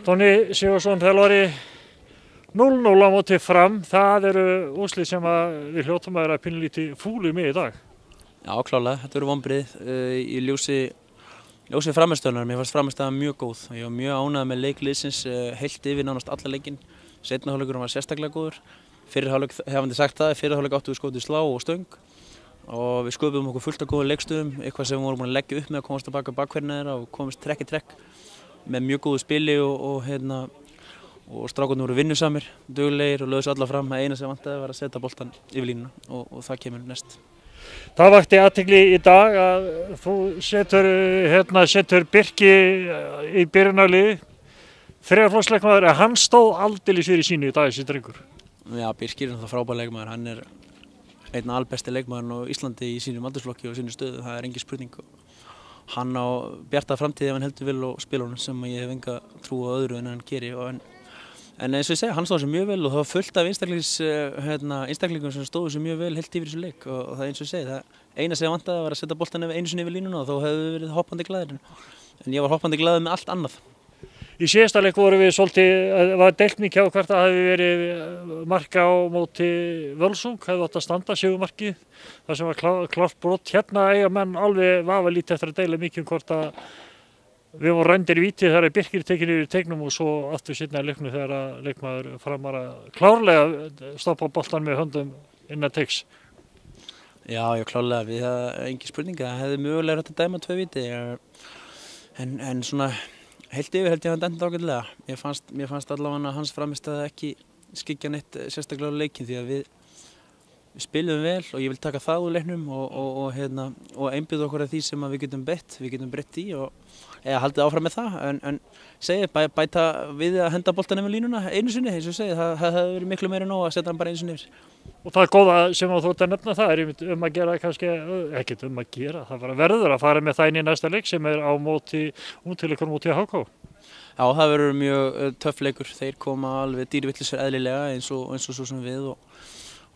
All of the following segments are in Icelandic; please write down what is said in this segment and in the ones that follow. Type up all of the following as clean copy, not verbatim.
Donni Sigurðsson þjálfari, 0-0 á móti Fram, það eru úrslit sem við hljótum að vera pínlítið fúlir með í dag. Já, klálega, þetta eru vonbrigði í ljósi frammistöðunar. Mér fannst frammistöðan mjög góð. Ég var mjög ánægður með leik liðsins heilt yfir nánast alla leikinn. Seinni hálfleikurinn var sérstaklega góður. Fyrri hálfleik, hefandi sagt það, fyrri hálfleik áttum við skotið slá og stöng og við sköpuðum okkur fullt af góðum leikstöðum, eitthvað sem við vorum búin að leggja upp með að komast tilbaka bakverðina þeirra og komast trekk í trekk með mjög góðu spili og strákarnir voru vinnusamir, duglegir og lögðu sig alla fram. Eina sem vantaði var að setja boltann yfir línuna og það kemur næst. Það vakti athygli í dag að þú setur Birki í byrjunarliði. Þriðjaflokksleikmaður, hann stóð aldeilis fyrir sínu í dag, þessi drengur. Já, Birkir er náttúrulega frábær leikmaður. Hann er einn albesti leikmaðurinn á Íslandi í sínum aldursflokki og sínu stöðu. Það er engin spurning. Hann á bjarta framtíð ef hann heldur vel og spilur hann sem ég hef enga trú á öðru en hann geri. En eins og ég segi, hann stóð sér mjög vel og það var fullt af einstaklingum sem stóðu sér mjög vel heilt yfir þessu leik og það eins og ég segi, það eina sem vantaði var að setja boltann einu sinni yfir línuna og þá hefðu við verið hoppandi glaðir. En ég var hoppandi glaður með allt annað. Í síðasta leik vorum við svolítið, var deilt mikið á hvort það hefði verið marka á móti Völsung, hefði átt að standa sigurmarkið, það sem var klárt brot. Hérna eiga menn alveg vafa lítið eftir að deila mikið hvort að við vorum rændir í víti þegar Birkir tekin yfir teiknum og svo aftur seinna í leiknum þegar leikmaður Framar að klárlega stoppa boltan með höndum innan teiks. Já, klárlega, við það engin spurning, það hefði mögulega hægt að dæma 2 víti, en svona heilt yfir held ég að hann dæmdi ágætlega. Mér fannst allavega hans frammistaða ekki skyggja neitt sérstaklega á leikinn því að við spiluðum vel og ég vil taka það úr leiknum og einbyggja okkur af því sem við getum breytt í eða haldið áfram með það, en bæta við að henda boltann yfir línuna einu sinni, eins og segi, það hefði verið miklu meira nóg að setja hann bara einu sinni yfir. Og það góða sem þú ert að nefna, það er að gera kannski, ekkert að gera, það verður að fara með það inn í næsta leik sem er á móti útileikur móti HK. Já, það verður mjög töff leikur, þeir koma alveg dýrvillisir eðlilega eins og svo sem við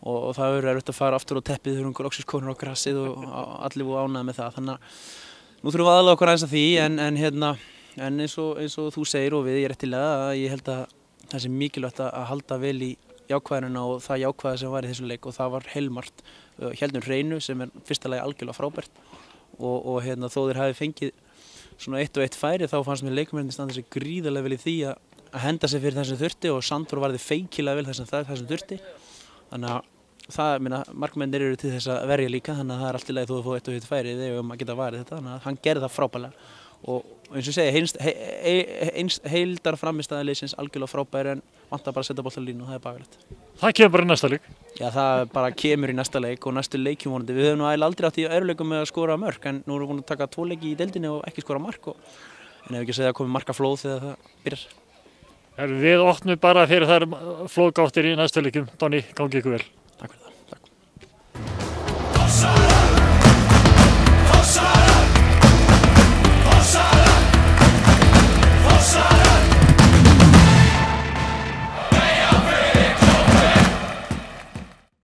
og það verður erfitt að fara aftur á teppið þegar einhver loksins konur á grassið og allir voru ánægðir með það. Þannig að nú þurfum við aðlaga okkur aðeins að því en eins og þú segir og við ég réttilega að ég held að það sé mikilvægt að halda vel í jákvæðina og það jákvæða sem var í þessu leik og það var heilmargt. Héldum hreinu sem er fyrsta lagi algjörlega frábært og þó þeir hafi fengið svona 1 og 1 færi þá fannst mér leikmennirnir standa sig gríðarlega vel í því að henda sig fyrir þessum þurfti og Sandor varði feikilega vel þessum þurfti. Þannig að markmennir eru til þess að verja líka, þannig að það er allt í lagi þó að þú 1 og 1 færi þegar maður geta varið þetta, þannig að hann gerði það frábærlega og eins og ég segi, heildar frammistaða liðsins algjörlega frábæri en vantar bara að setja boltann á línu og það er bagalegt. Það kemur bara í næsta leik? Já, það bara kemur í næsta leik og næstu leikjum vonandi. Við höfum nú aldrei átt í erfiðleikum með að skora mörk en nú erum við búin að taka 2 leiki í deildinni og ekki skora mark en ef ekki að segja að komi markaflóð þegar það byrjar. Við opnum bara fyrir þær flóðgáttir í næstu leikjum. Donni, gangi ykkur vel.